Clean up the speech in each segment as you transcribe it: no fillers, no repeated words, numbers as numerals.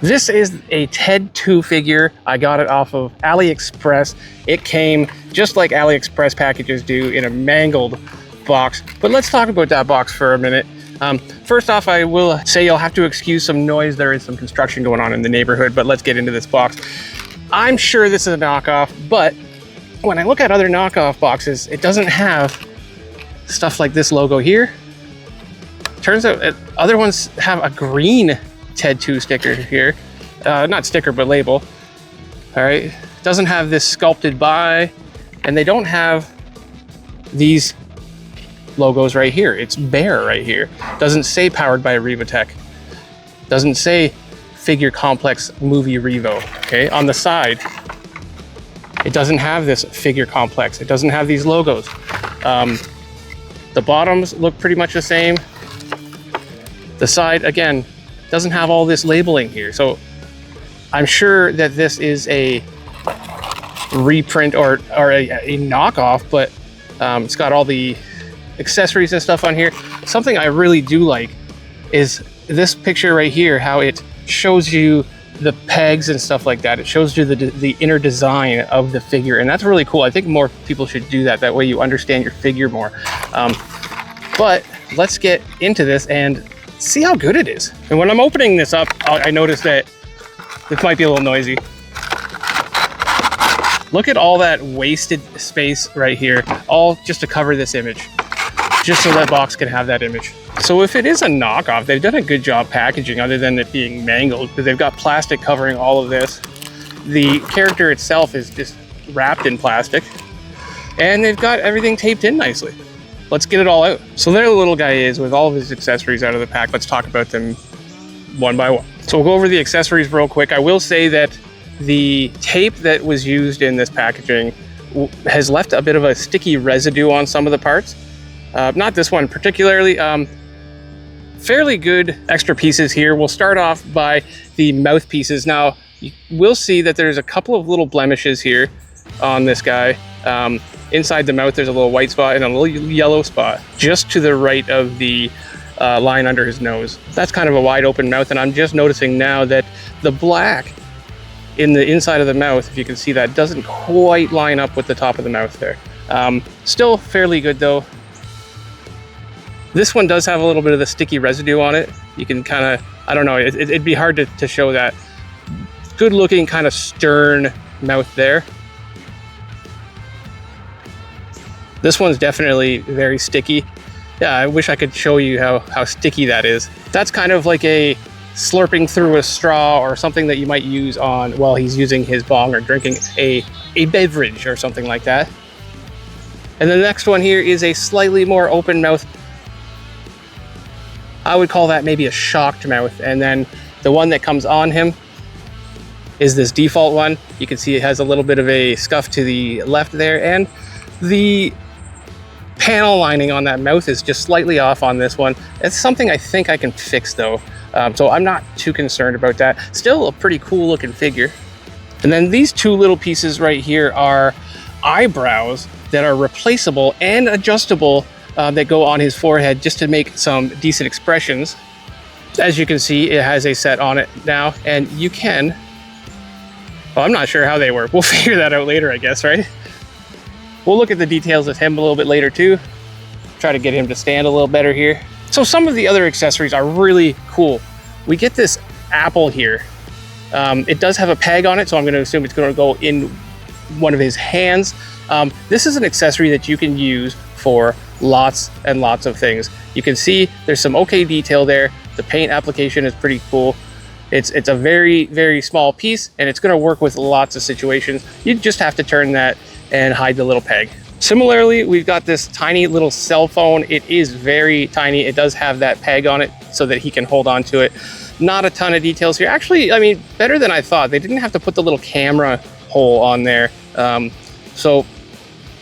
This is a TED 2 figure. I got it off of Aliexpress. It came just like Aliexpress packages do, in a mangled box. But let's talk about that box for a minute. First off, I will say you'll have to excuse some noise. There is some construction going on in the neighborhood, but let's get into this box. I'm sure this is a knockoff, but when I look at other knockoff boxes, it doesn't have stuff like this logo here. Turns out other ones have a green TED 2 sticker here. Not sticker, but label. All right, doesn't have this sculpted by, and they don't have these logos right here. It's bare right here. Doesn't say powered by Revatech. Doesn't say Figure Complex Movie Revo. Okay, on the side, it doesn't have this Figure Complex. It doesn't have these logos. The bottoms look pretty much the same. The side, again, doesn't have all this labeling here. So I'm sure that this is a reprint or a knockoff, but it's got all the accessories and stuff on here. Something I really do like is this picture right here, how it shows you the pegs and stuff like that. It shows you the inner design of the figure, and that's really cool. I think more people should do that. That way you understand your figure more. But let's get into this and see how good it is. And when I'm opening this up, I noticed that this might be a little noisy. Look at all that wasted space right here, all just to cover this image, just so that box can have that image. So if it is a knockoff, they've done a good job packaging, other than it being mangled, because they've got plastic covering all of this. The character itself is just wrapped in plastic, and they've got everything taped in nicely. Let's get it all out. So there the little guy is with all of his accessories out of the pack. Let's talk about them one by one. So we'll go over the accessories real quick. I will say that the tape that was used in this packaging has left a bit of a sticky residue on some of the parts. Not this one particularly. Fairly good extra pieces here. We'll start off by the mouthpieces. Now, you will see that there's a couple of little blemishes here on this guy. Inside the mouth, there's a little white spot and a little yellow spot just to the right of the line under his nose. That's kind of a wide open mouth, and I'm just noticing now that the black in the inside of the mouth, if you can see that, doesn't quite line up with the top of the mouth there. Still fairly good though. This one does have a little bit of the sticky residue on it. You can kind of, I don't know, it'd be hard to show that. Good looking, kind of stern mouth there. This one's definitely very sticky. Yeah, I wish I could show you how sticky that is. That's kind of like a slurping through a straw or something that you might use on while he's using his bong or drinking a beverage or something like that. And the next one here is a slightly more open mouth. I would call that maybe a shocked mouth. And then the one that comes on him is this default one. You can see it has a little bit of a scuff to the left there, and the panel lining on that mouth is just slightly off on this one. It's something I think I can fix though. So I'm not too concerned about that. Still a pretty cool looking figure. And then these two little pieces right here are eyebrows that are replaceable and adjustable, that go on his forehead just to make some decent expressions. As you can see, it has a set on it now, and you can, well, I'm not sure how they work. We'll figure that out later, I guess, right? We'll look at the details of him a little bit later too. Try to get him to stand a little better here. So some of the other accessories are really cool. We get this apple here. It does have a peg on it, so I'm going to assume it's going to go in one of his hands. This is an accessory that you can use for lots and lots of things. You can see there's some okay detail there. The paint application is pretty cool. It's a very, very small piece, and it's going to work with lots of situations. You just have to turn that and hide the little peg. Similarly, we've got this tiny little cell phone. It is very tiny. It does have that peg on it so that he can hold on to it. Not a ton of details here. Actually, I mean, better than I thought. They didn't have to put the little camera hole on there. So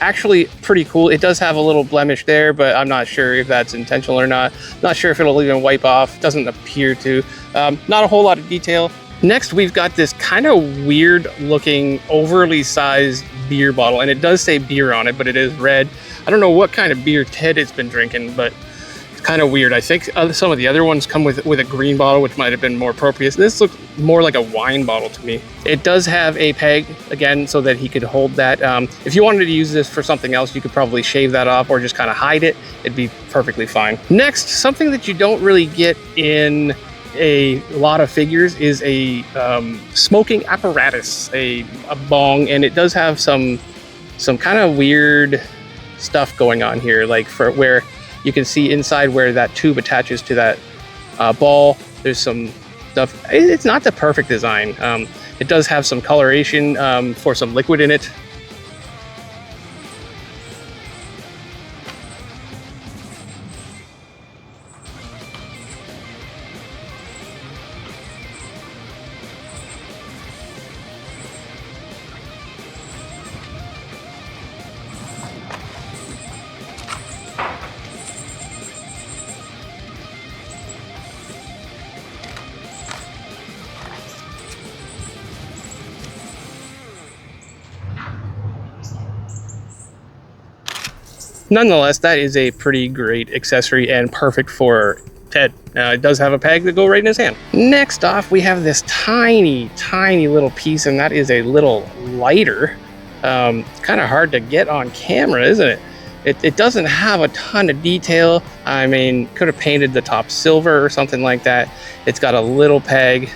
actually pretty cool. It does have a little blemish there, but I'm not sure if that's intentional or not. Not sure if it'll even wipe off. Doesn't appear to. Not a whole lot of detail. Next, we've got this kind of weird looking, overly sized beer bottle, and it does say beer on it, but it is red. I don't know what kind of beer Ted has been drinking, but it's kind of weird. I think some of the other ones come with a green bottle, which might have been more appropriate. This looks more like a wine bottle to me. It does have a peg, again, so that he could hold that. If you wanted to use this for something else, you could probably shave that off or just kind of hide it. It'd be perfectly fine. Next, something that you don't really get in a lot of figures is a smoking apparatus, a bong, and it does have some kind of weird stuff going on here, like for where you can see inside where that tube attaches to that ball. There's some stuff. It's not the perfect design. It does have some coloration for some liquid in it. Nonetheless, that is a pretty great accessory and perfect for Ted. It does have a peg that go right in his hand. Next off, we have this tiny little piece, and that is a little lighter. Kind of hard to get on camera, isn't it? It doesn't have a ton of detail. I mean, could have painted the top silver or something like that. It's got a little peg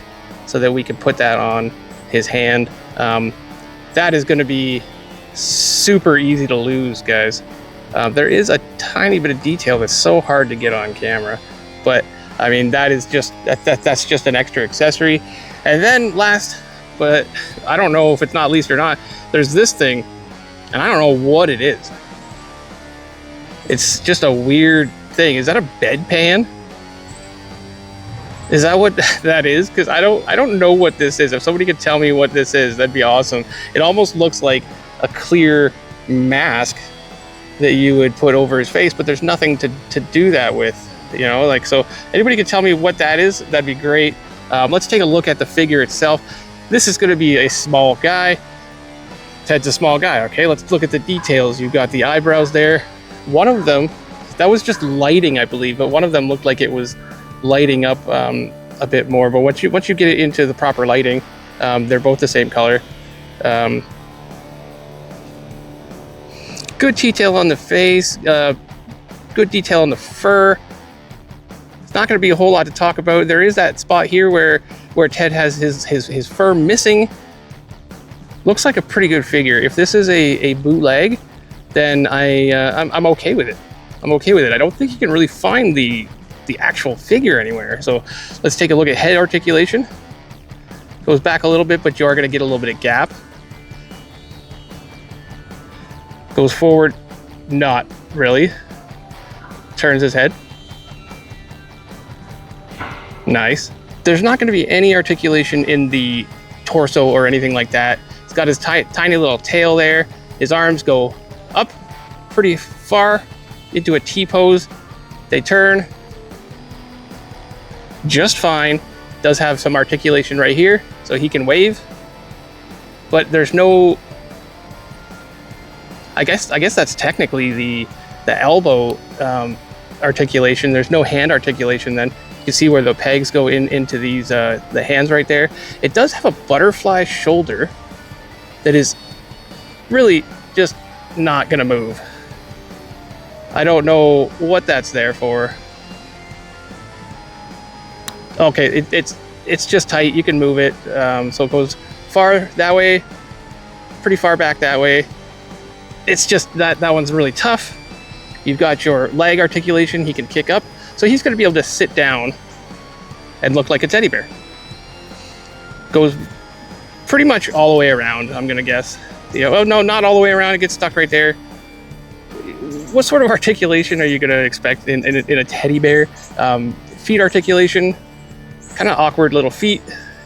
so that we can put that on his hand. That is going to be super easy to lose, guys. There is a tiny bit of detail that's so hard to get on camera, but I mean, that is just that's just an extra accessory. And then last, but I don't know if it's not least or not, there's this thing, and I don't know what it is. It's just a weird thing. Is that a bedpan? Is that what that is? Because I don't know what this is. If somebody could tell me what this is, that'd be awesome. It almost looks like a clear mask that you would put over his face, but there's nothing to do that with, you know, like, so anybody can tell me what that is, that'd be great. Let's take a look at the figure itself. This is going to be a small guy. Ted's a small guy. Okay, let's look at the details. You've got the eyebrows there. One of them, that was just lighting, I believe, but one of them looked like it was lighting up a bit more. But once you get it into the proper lighting, they're both the same color. Good detail on the face, good detail on the fur. It's not going to be a whole lot to talk about. There is that spot here where Ted has his fur missing. Looks like a pretty good figure. If this is a bootleg, then I'm okay with it. I'm okay with it. I don't think you can really find the actual figure anywhere. So let's take a look at head articulation. Goes back a little bit, but you are going to get a little bit of gap. Goes forward, not really. Turns his head. Nice. There's not going to be any articulation in the torso or anything like that. He's got his tiny little tail there. His arms go up pretty far into a T pose. They turn just fine. Does have some articulation right here, so he can wave. But there's no... I guess that's technically the elbow articulation. There's no hand articulation then. You can see where the pegs go into these the hands right there. It does have a butterfly shoulder that is really just not gonna move. I don't know what that's there for. Okay, it's just tight. You can move it. So it goes far that way, pretty far back that way. It's just that one's really tough. You've got your leg articulation. He can kick up. So he's going to be able to sit down and look like a teddy bear. Goes pretty much all the way around, I'm going to guess. You know, oh, no, not all the way around. It gets stuck right there. What sort of articulation are you going to expect in a teddy bear? Feet articulation, kind of awkward little feet.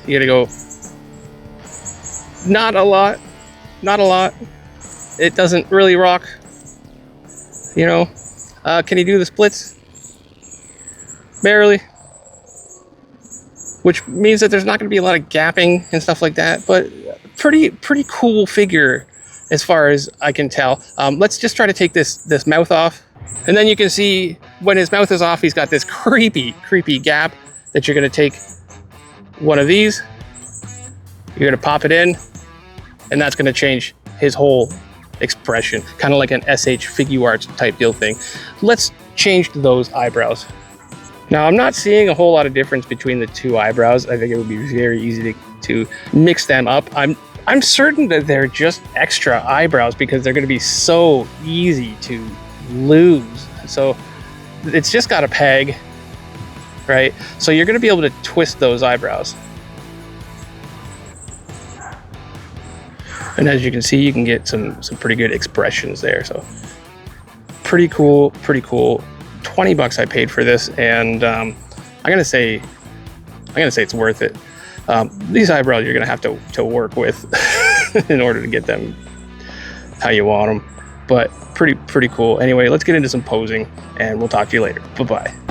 You got to go, not a lot. It doesn't really rock, you know. Can he do the splits? Barely. Which means that there's not going to be a lot of gapping and stuff like that, but pretty cool figure as far as I can tell. Let's just try to take this mouth off. And then you can see when his mouth is off, he's got this creepy gap that you're gonna take one of these, you're gonna pop it in, and that's gonna change his whole expression, kind of like an SH figure arts type deal thing. Let's change those eyebrows. Now, I'm not seeing a whole lot of difference between the two eyebrows. I think it would be very easy to mix them up. I'm certain that they're just extra eyebrows because they're gonna be so easy to lose. So it's just got a peg, right? So you're gonna be able to twist those eyebrows. And as you can see, you can get some pretty good expressions there. So pretty cool, pretty cool. 20 bucks I paid for this, and I'm gonna say it's worth it. These eyebrows you're gonna have to work with in order to get them how you want them, but pretty cool. Anyway, let's get into some posing, and we'll talk to you later. Bye-bye.